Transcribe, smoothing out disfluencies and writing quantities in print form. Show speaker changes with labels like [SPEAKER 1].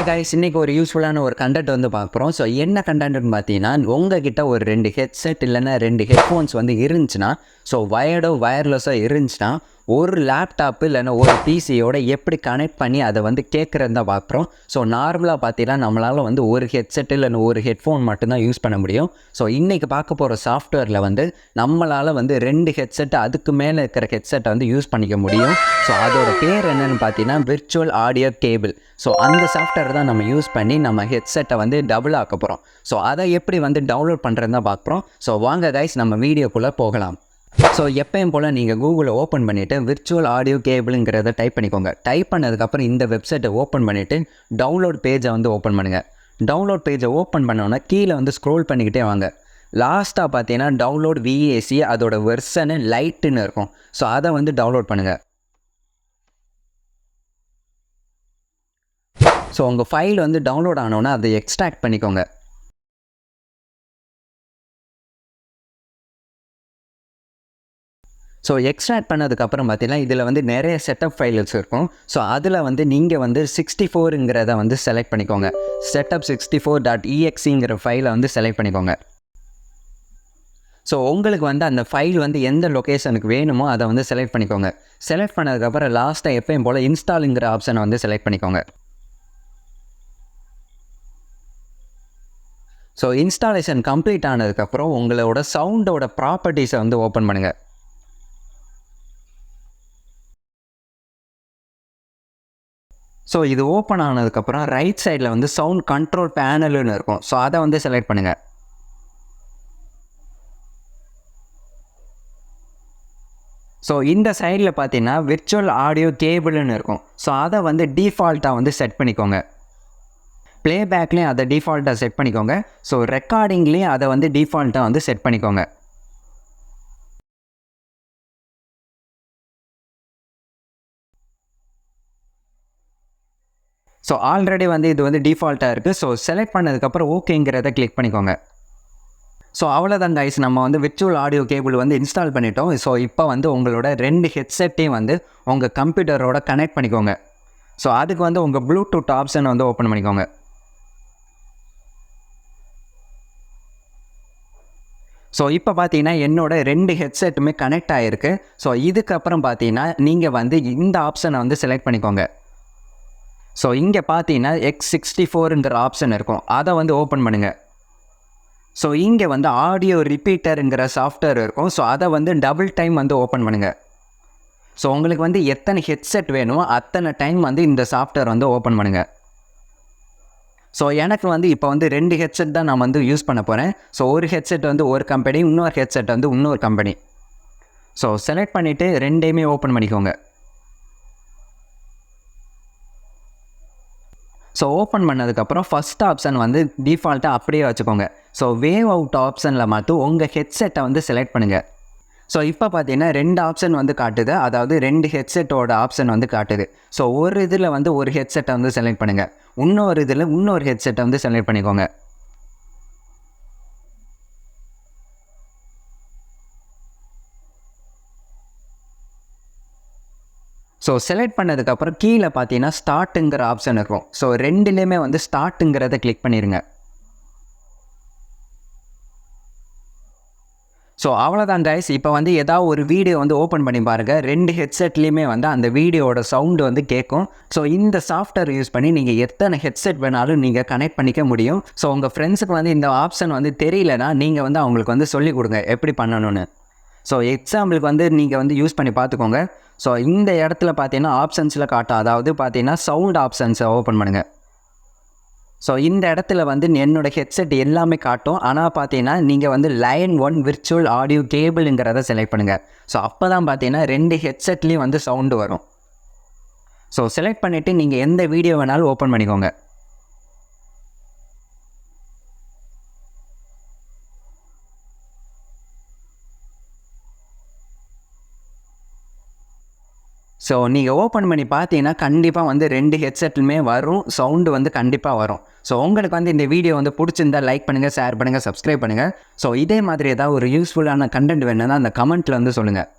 [SPEAKER 1] Hi guys, இன்றைக்கி ஒரு யூஸ்ஃபுல்லான ஒரு கண்டென்ட் வந்து பார்க்குறோம். ஸோ என்ன கண்டென்ட்னு பார்த்தீங்கன்னா, உங்ககிட்ட ஒரு 2 ஹெட்செட் இல்லைன்னா 2 ஹெட்ஃபோன்ஸ் வந்து இருந்துச்சுன்னா, ஸோ வயர்டோ வயர்லெஸ்ஸோ இருந்துச்சுன்னா, ஒரு லேப்டாப்பு இல்லைன்னா ஒரு பிசியோட எப்படி கனெக்ட் பண்ணி அதை வந்து கேட்குறது தான் பார்க்குறோம். ஸோ நார்மலாக பார்த்தீங்கன்னா நம்மளால் வந்து ஒரு ஹெட்செட் இல்லைன்னா ஒரு ஹெட்ஃபோன் மட்டும்தான் யூஸ் பண்ண முடியும். ஸோ இன்றைக்கி பார்க்க போகிற சாஃப்ட்வேரில் வந்து நம்மளால் வந்து 2 ஹெட்செட் அதுக்கு மேலே இருக்கிற ஹெட்செட்டை வந்து யூஸ் பண்ணிக்க முடியும். ஸோ அதோட பேர் என்னென்னு பார்த்தீங்கன்னா விர்ச்சுவல் ஆடியோ கேபிள். ஸோ அந்த சாஃப்ட்வேர் தான் நம்ம யூஸ் பண்ணி நம்ம ஹெட்செட்டை வந்து டபுள் ஆக்க போகிறோம். ஸோ அதை எப்படி வந்து டவுன்லோட் பண்ணுறது தான் பார்க்குறோம். ஸோ வாங்க கைஸ், நம்ம வீடியோக்குள்ளே போகலாம். ஸோ எப்பயும் போல் நீங்கள் கூகுளை ஓப்பன் பண்ணிவிட்டு விர்ச்சுவல் ஆடியோ கேபிளுங்கிறத டைப் பண்ணிக்கோங்க. டைப் பண்ணதுக்கப்புறம் இந்த வெப்சைட்டை ஓப்பன் பண்ணிவிட்டு டவுன்லோட் பேஜை வந்து ஓப்பன் பண்ணுங்கள். டவுன்லோட் பேஜை ஓப்பன் பண்ணோன்னா கீழே வந்து ஸ்க்ரோல் பண்ணிக்கிட்டே வாங்க. லாஸ்ட்டாக பார்த்தீங்கன்னா டவுன்லோட் விஏசி அதோட வெர்ஷனு லைட்டுன்னு இருக்கும். ஸோ அதை வந்து டவுன்லோட் பண்ணுங்கள். ஸோ உங்கள் ஃபைல் வந்து டவுன்லோட் ஆனோன்னா அதை எக்ஸ்ட்ராக்ட் பண்ணிக்கோங்க. ஸோ எக்ஸ்ட்ராக்ட் பண்ணதுக்கப்புறம் பார்த்தீங்கன்னா இதில் வந்து நிறைய செட்டப் ஃபைல்ஸ் இருக்கும். ஸோ அதில் வந்து நீங்கள் வந்து 64ங்கிறத வந்து செலக்ட் பண்ணிக்கோங்க. setup64.exe ஃபைலை வந்து செலக்ட் பண்ணிக்கோங்க. ஸோ உங்களுக்கு வந்து அந்த ஃபைல் வந்து எந்த லொக்கேஷனுக்கு வேணுமோ அதை வந்து செலக்ட் பண்ணிக்கோங்க. செலக்ட் பண்ணதுக்கப்புறம் லாஸ்ட்டாக எப்பயும் போல் இன்ஸ்டாலுங்கிற ஆப்ஷனை வந்து செலக்ட் பண்ணிக்கோங்க. ஸோ இன்ஸ்டாலேஷன் கம்ப்ளீட் ஆனதுக்கப்புறம் உங்களோட சவுண்டோட ப்ராப்பர்ட்டிஸை வந்து ஓப்பன் பண்ணுங்கள். ஸோ இது ஓப்பன் ஆனதுக்கப்புறம் ரைட் சைடில் வந்து சவுண்ட் கண்ட்ரோல் பேனல்னு இருக்கும். ஸோ அதை வந்து செலக்ட் பண்ணுங்கள். ஸோ இந்த சைடில் பார்த்தீங்கன்னா விர்ச்சுவல் ஆடியோ கேபிள்னு இருக்கும். ஸோ அதை வந்து டிஃபால்ட்டாக வந்து செட் பண்ணிக்கோங்க. ப்ளேபேக்லேயும் அதை டிஃபால்ட்டாக செட் பண்ணிக்கோங்க. ஸோ ரெக்கார்டிங்லேயும் அதை வந்து டிஃபால்ட்டாக வந்து செட் பண்ணிக்கோங்க. ஸோ ஆல்ரெடி வந்து இது வந்து டிஃபால்ட்டாக இருக்குது. ஸோ செலக்ட் பண்ணதுக்கப்புறம் ஓகேங்கிறத கிளிக் பண்ணிக்கோங்க. ஸோ அவ்வளோதான் கைஸ், நம்ம வந்து விர்ச்சுவல் ஆடியோ கேபிள் வந்து இன்ஸ்டால் பண்ணிட்டோம். ஸோ இப்போ வந்து உங்களோட 2 ஹெட்செட்டையும் வந்து உங்கள் கம்ப்யூட்டரோட கனெக்ட் பண்ணிக்கோங்க. ஸோ அதுக்கு வந்து உங்கள் ப்ளூடூத் ஆப்ஷனை வந்து ஓப்பன் பண்ணிக்கோங்க. ஸோ இப்போ பார்த்தீங்கன்னா என்னோட 2 ஹெட்செட்டுமே கனெக்ட் ஆகிருக்கு. ஸோ இதுக்கப்புறம் பார்த்தீங்கன்னா நீங்கள் வந்து இந்த ஆப்ஷனை வந்து செலக்ட் பண்ணிக்கோங்க. ஸோ இங்கே பார்த்தீங்கன்னா X64ங்கிற ஆப்ஷன் இருக்கும். அதை வந்து ஓப்பன் பண்ணுங்கள். ஸோ இங்கே வந்து ஆடியோ ரிப்பீட்டருங்கிற சாஃப்ட்வேர் இருக்கும். ஸோ அதை வந்து டபுள் டைம் வந்து ஓப்பன் பண்ணுங்கள். ஸோ உங்களுக்கு வந்து எத்தனை ஹெட்செட் வேணுமோ அத்தனை டைம் வந்து இந்த சாஃப்ட்வேர் வந்து ஓப்பன் பண்ணுங்கள். ஸோ எனக்கு வந்து இப்போ வந்து 2 ஹெட்செட் தான் நான் வந்து யூஸ் பண்ண போகிறேன். ஸோ ஒரு ஹெட்செட் வந்து ஒரு கம்பெனி, இன்னொரு ஹெட்செட் வந்து இன்னொரு கம்பெனி. ஸோ செலக்ட் பண்ணிவிட்டு ரெண்டையுமே ஓப்பன் பண்ணிக்கோங்க. ஸோ ஓப்பன் பண்ணதுக்கப்புறம் ஃபஸ்ட் ஆப்ஷன் வந்து டிஃபால்ட்டாக அப்படியே வச்சுக்கோங்க. ஸோ வேவ் அவுட் ஆப்ஷனில் மட்டும் உங்கள் ஹெட்செட்டை வந்து செலக்ட் பண்ணுங்கள். ஸோ இப்போ பார்த்தீங்கன்னா 2 ஆப்ஷன் வந்து காட்டுது. அதாவது 2 ஹெட்செட்டோட ஆப்ஷன் வந்து காட்டுது. ஸோ ஒரு இதில் வந்து ஒரு ஹெட்செட்டை வந்து செலக்ட் பண்ணுங்கள். இன்னொரு இதில் இன்னொரு ஹெட்செட்டை வந்து செலக்ட் பண்ணிக்கோங்க. ஸோ செலக்ட் பண்ணதுக்கப்புறம் கீழே பார்த்தீங்கன்னா ஸ்டார்ட்டுங்கிற ஆப்ஷன் இருக்கும். ஸோ ரெண்டுலேயுமே வந்து ஸ்டார்ட்டுங்கிறத கிளிக் பண்ணிடுங்க. ஸோ அவ்வளோதான் கைஸ், இப்போ வந்து ஏதாவது ஒரு வீடியோ வந்து ஓப்பன் பண்ணி பாருங்கள். 2 ஹெட்செட்லேயுமே வந்து அந்த வீடியோட சவுண்டு வந்து கேட்கும். ஸோ இந்த சாஃப்ட்வேர் யூஸ் பண்ணி நீங்கள் எத்தனை ஹெட்செட் வேணாலும் நீங்கள் கனெக்ட் பண்ணிக்க முடியும். ஸோ உங்கள் ஃப்ரெண்ட்ஸுக்கு வந்து இந்த ஆப்ஷன் வந்து தெரியலனா நீங்கள் வந்து அவங்களுக்கு வந்து சொல்லிக் கொடுங்க எப்படி பண்ணணும்னு. ஸோ எக்ஸாம்பிளுக்கு வந்து நீங்கள் வந்து யூஸ் பண்ணி பார்த்துக்கோங்க. ஸோ இந்த இடத்துல பார்த்தீங்கன்னா ஆப்ஷன்ஸில் காட்டும். அதாவது பார்த்தீங்கன்னா சவுண்ட் ஆப்ஷன்ஸை ஓப்பன் பண்ணுங்கள். ஸோ இந்த இடத்துல வந்து என்னோடய ஹெட்செட் எல்லாமே காட்டும். ஆனால் பார்த்தீங்கன்னா நீங்கள் வந்து லைன் 1 விர்ச்சுவல் ஆடியோ கேபிளுங்கிறத செலக்ட் பண்ணுங்கள். ஸோ அப்போ தான் பார்த்தீங்கன்னா 2 ஹெட்செட்லேயும் வந்து சவுண்டு வரும். ஸோ செலக்ட் பண்ணிவிட்டு நீங்கள் எந்த வீடியோ வேணாலும் ஓப்பன் பண்ணிக்கோங்க. ஸோ நீங்கள் ஓப்பன் பண்ணி பார்த்தீங்கன்னா கண்டிப்பாக வந்து 2 ஹெட்செட்டுமே வரும். சவுண்டு வந்து கண்டிப்பாக வரும். ஸோ உங்களுக்கு வந்து இந்த வீடியோ வந்து பிடிச்சிருந்தா லைக் பண்ணுங்கள், ஷேர் பண்ணுங்கள், சப்ஸ்கிரைப் பண்ணுங்கள். ஸோ இதே மாதிரி ஏதாவது ஒரு யூஸ்ஃபுல்லான கண்டென்ட் வேணும்னா அந்த கமெண்ட்டில் வந்து சொல்லுங்கள்.